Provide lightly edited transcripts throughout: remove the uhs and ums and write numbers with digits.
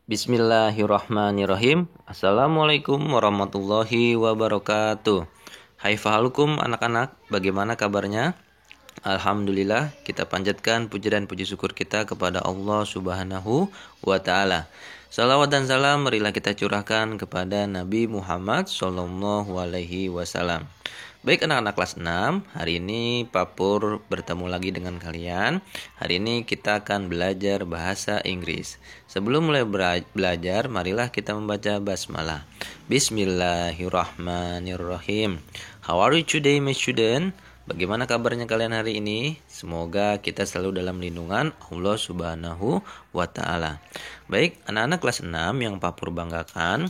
Bismillahirrahmanirrahim. Assalamualaikum warahmatullahi wabarakatuh. Hai fahalukum anak-anak, bagaimana kabarnya? Alhamdulillah, kita panjatkan puji dan puji syukur kita kepada Allah Subhanahu wa taala. Salawat dan salam marilah kita curahkan kepada Nabi Muhammad sallallahu alaihi wasallam. Baik anak-anak kelas 6, hari ini Papur bertemu lagi dengan kalian. Hari ini kita akan belajar bahasa Inggris. Sebelum mulai belajar, marilah kita membaca basmalah. Bismillahirrahmanirrahim. How are you today, my student? Bagaimana kabarnya kalian hari ini? Semoga kita selalu dalam lindungan Allah Subhanahu wa taala. Baik, anak-anak kelas 6 yang Papur banggakan,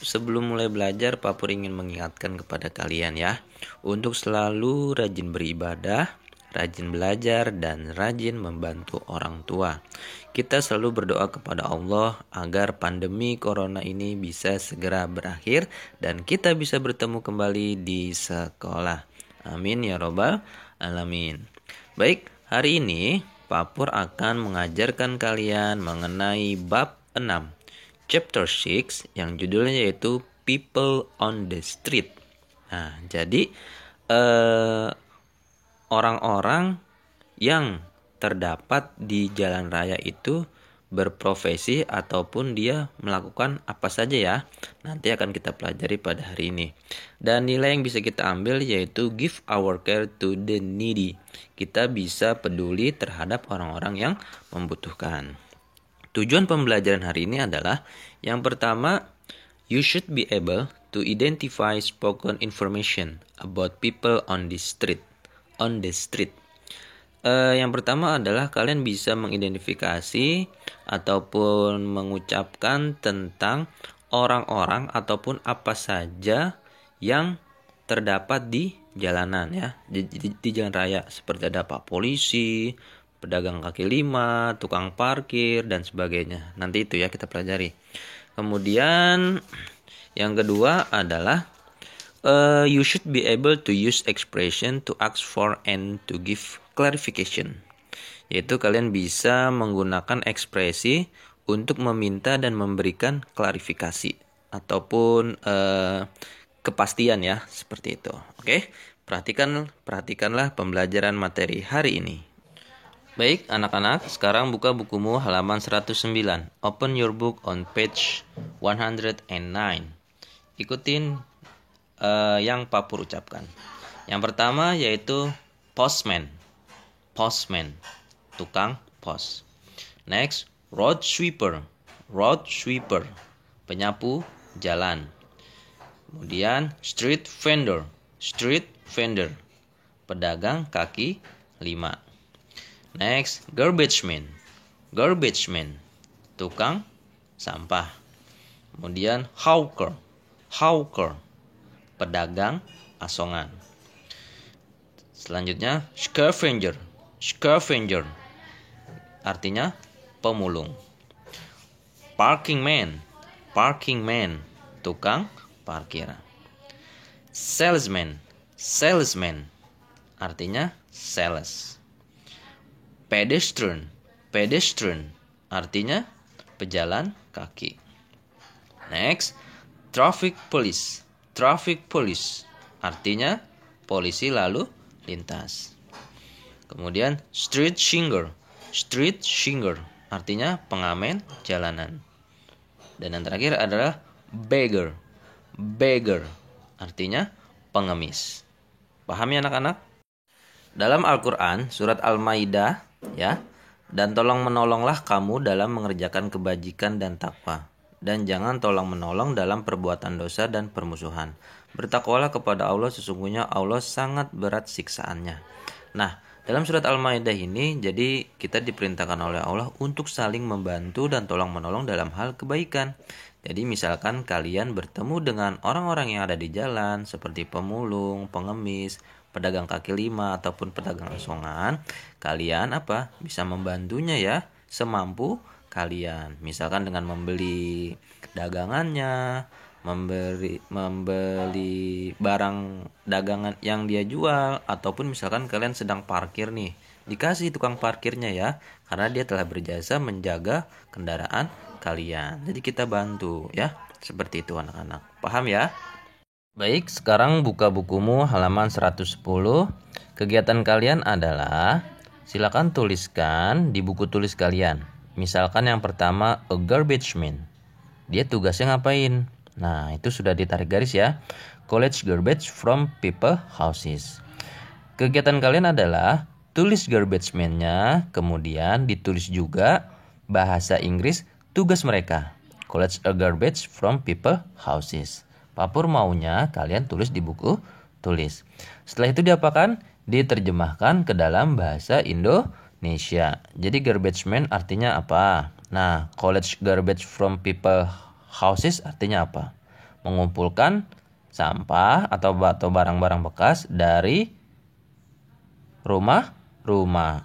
sebelum mulai belajar, Papur ingin mengingatkan kepada kalian ya, untuk selalu rajin beribadah, rajin belajar, dan rajin membantu orang tua. Kita selalu berdoa kepada Allah agar pandemi corona ini bisa segera berakhir dan kita bisa bertemu kembali di sekolah. Amin ya robbal alamin. Baik, hari ini Papur akan mengajarkan kalian mengenai bab 6. Chapter 6 yang judulnya yaitu People on the Street. Nah, jadi orang-orang yang terdapat di jalan raya itu berprofesi ataupun dia melakukan apa saja ya. Nanti akan kita pelajari pada hari ini. Dan nilai yang bisa kita ambil yaitu give our care to the needy. Kita bisa peduli terhadap orang-orang yang membutuhkan. Tujuan pembelajaran hari ini adalah yang pertama, you should be able to identify spoken information about people on the street. On the street. Yang pertama adalah kalian bisa mengidentifikasi ataupun mengucapkan tentang orang-orang ataupun apa saja yang terdapat di jalanan ya, di jalan raya, seperti ada Pak Polisi, pedagang kaki lima, tukang parkir, dan sebagainya. Nanti itu ya kita pelajari. Kemudian yang kedua adalah you should be able to use expression to ask for and to give clarification. Yaitu kalian bisa menggunakan ekspresi untuk meminta dan memberikan klarifikasi ataupun kepastian ya, seperti itu. Oke, perhatikanlah pembelajaran materi hari ini. Baik anak-anak, sekarang buka bukumu halaman 109. Open your book on page 109. Ikutin yang Papur ucapkan. Yang pertama yaitu postman. Postman, tukang pos. Next, road sweeper. Road sweeper, penyapu jalan. Kemudian street vendor. Street vendor, pedagang kaki lima. Next, garbage man. Garbage man, tukang sampah. Kemudian hawker. Hawker, pedagang asongan. Selanjutnya, scavenger. Scavenger, artinya pemulung. Parking man. Parking man, tukang parkir. Salesman. Salesman, artinya sales. Pedestrian. Pedestrian, artinya pejalan kaki. Next, traffic police. Traffic police, artinya polisi lalu lintas. Kemudian street singer. Street singer, artinya pengamen jalanan. Dan yang terakhir adalah beggar. Beggar, artinya pengemis. Paham ya anak-anak? Dalam Al-Quran, surat Al-Maidah ya, dan tolong menolonglah kamu dalam mengerjakan kebajikan dan takwa, dan jangan tolong menolong dalam perbuatan dosa dan permusuhan. Bertakwalah kepada Allah, sesungguhnya Allah sangat berat siksaannya. Nah, dalam surat Al-Maidah ini jadi kita diperintahkan oleh Allah untuk saling membantu dan tolong menolong dalam hal kebaikan. Jadi misalkan kalian bertemu dengan orang-orang yang ada di jalan seperti pemulung, pengemis, pedagang kaki lima ataupun pedagang asongan, kalian bisa membantunya ya semampu kalian. Misalkan dengan membeli dagangannya, membeli barang dagangan yang dia jual, ataupun misalkan kalian sedang parkir nih dikasih tukang parkirnya ya, karena dia telah berjasa menjaga kendaraan kalian. Jadi kita bantu ya. Seperti itu anak-anak. Paham ya? Baik, sekarang buka bukumu halaman 110. Kegiatan kalian adalah silakan tuliskan di buku tulis kalian. Misalkan yang pertama, a garbage man. Dia tugasnya ngapain? Nah, itu sudah ditarik garis ya. Collect garbage from people houses. Kegiatan kalian adalah tulis garbage man-nya, kemudian ditulis juga bahasa Inggris tugas mereka. Collect a garbage from people houses. Papur maunya kalian tulis di buku tulis. Setelah itu diapakan? Diterjemahkan ke dalam bahasa Indonesia. Jadi garbage man artinya apa? Nah, collect garbage from people houses artinya apa? Mengumpulkan sampah atau barang-barang bekas dari rumah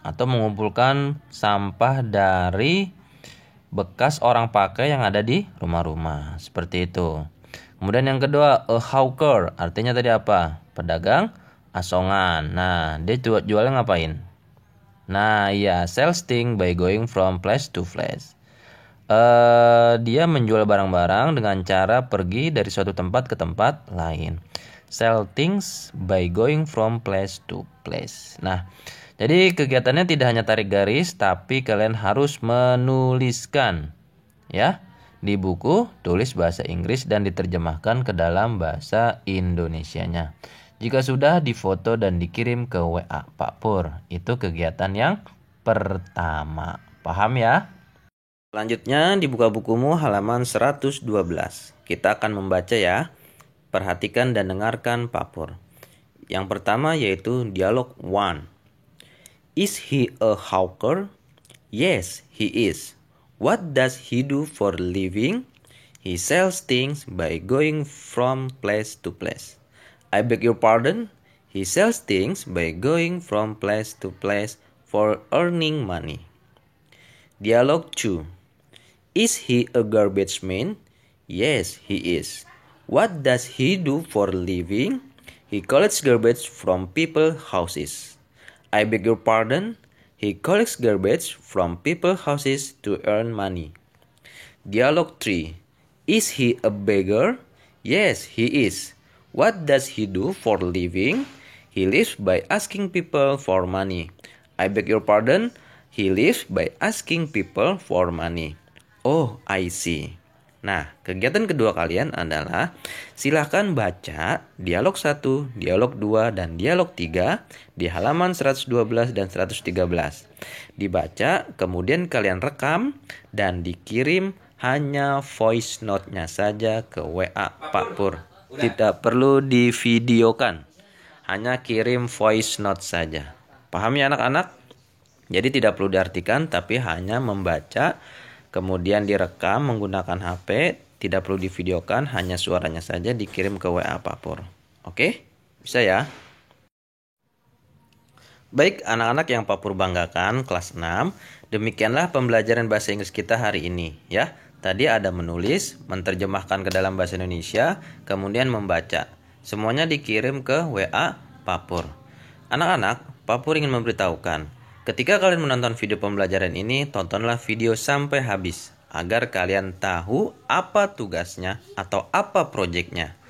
atau mengumpulkan sampah dari bekas orang pakai yang ada di rumah-rumah. Seperti itu. Kemudian yang kedua, a hawker. Artinya tadi apa? Pedagang asongan. Nah, dia jualnya ngapain? Nah, iya, sells things by going from place to place. Dia menjual barang-barang dengan cara pergi dari suatu tempat ke tempat lain. Sell things by going from place to place. Nah, jadi kegiatannya tidak hanya tarik garis, tapi kalian harus menuliskan ya di buku tulis bahasa Inggris dan diterjemahkan ke dalam bahasa Indonesianya. Jika sudah, difoto dan dikirim ke WA Pak Pur. Itu kegiatan yang pertama. Paham ya? Selanjutnya dibuka bukumu halaman 112. Kita akan membaca ya. Perhatikan dan dengarkan Pak Pur. Yang pertama yaitu dialog 1. Is he a hawker? Yes, he is. What does he do for a living? He sells things by going from place to place. I beg your pardon? He sells things by going from place to place for earning money. Dialog 2. Is he a garbage man? Yes, he is. What does he do for a living? He collects garbage from people's houses. I beg your pardon? He collects garbage from people's houses to earn money. Dialog 3. Is he a beggar? Yes, he is. What does he do for a living? He lives by asking people for money. I beg your pardon? He lives by asking people for money. Oh, I see. Nah, kegiatan kedua kalian adalah silahkan baca dialog 1, dialog 2, dan dialog 3 di halaman 112 dan 113. Dibaca, kemudian kalian rekam dan dikirim hanya voice note-nya saja ke WA Pak Pur. Tidak perlu divideokan, hanya kirim voice note saja. Paham ya anak-anak? Jadi tidak perlu diartikan, tapi hanya membaca kemudian direkam menggunakan HP, tidak perlu divideokan, hanya suaranya saja dikirim ke WA Pak Pur. Oke? Bisa ya? Baik, anak-anak yang Pak Pur banggakan, kelas 6, demikianlah pembelajaran bahasa Inggris kita hari ini, ya. Tadi ada menulis, menerjemahkan ke dalam bahasa Indonesia, kemudian membaca. Semuanya dikirim ke WA Pak Pur. Anak-anak, Pak Pur ingin memberitahukan, ketika kalian menonton video pembelajaran ini, tontonlah video sampai habis agar kalian tahu apa tugasnya atau apa proyeknya.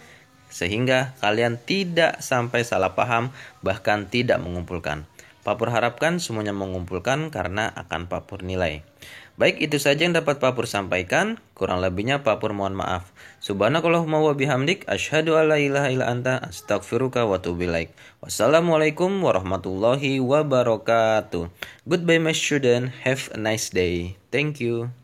Sehingga kalian tidak sampai salah paham, bahkan tidak mengumpulkan. Pak Pur harapkan semuanya mengumpulkan karena akan Pak Pur nilai. Baik, itu saja yang dapat Pak Pur sampaikan. Kurang lebihnya Pak Pur mohon maaf. Subhanakallahumma wa bihamdik, asyhadu alla ilaha illa anta, astaghfiruka wa atubu ilaik. Wassalamualaikum warahmatullahi wabarakatuh. Goodbye my student, have a nice day. Thank you.